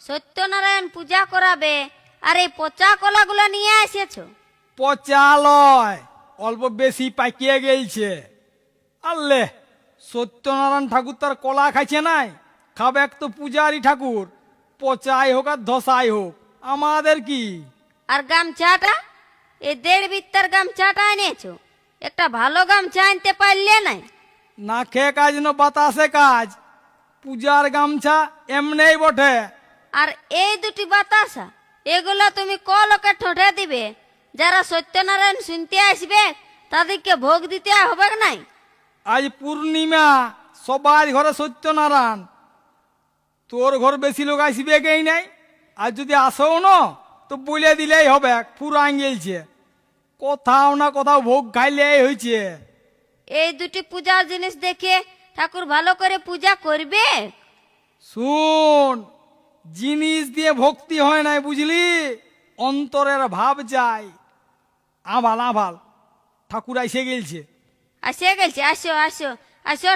সত্যনারায়ণ পূজা করাবে, আর এই পচা কলাগুলো নিয়ে এসেছো? পচা লয়, অল্প বেশি পাকিয়ে গেলছে। আল্লে, সত্যনারায়ণ ঠাকুর তার কলা খাইছে নাই, খাবে তো পূজারি ঠাকুর, পচাই হোক আর ধসাই হোক, আমাদের কি? আর গামছাটা, এই 1.5 বিত্তার গামছাটা এনেছো, একটা ভালো গামছা আনতে পারলে নাই? না খেয়ে কাজ না বাতাসে কাজ, পূজার গামছা এমনেই বটে। আর এই দুটি বাতাসা, এগুলা তুমি ক লোকে ঠোঁটে দিবে? যারা সত্যনারায়ণ শুনতে আসবে তাদেরকে ভোগ দিতে হবে নাই? আজ পূর্ণিমা, সবার ঘরে সত্যনারায়ণ, তোর ঘর বেশি লোক আসবে কেই নাই। আর যদি আসও না তো বলে দিলেই হবে, পুরান গেলছে, কোথাও না কোথাও ভোগ খাইলেই হয়েছে। এই দুটি পূজার জিনিস দেখে ঠাকুর ভালো করে পূজা করবে? শুন, জিনিস দিয়ে ভক্তি হয় নাই, বুঝলি, অন্তরের ভাব যায়। আভাল আভাল, ঠাকুর এসে গেলছে। আসে গেছে, আসো আসো আসো।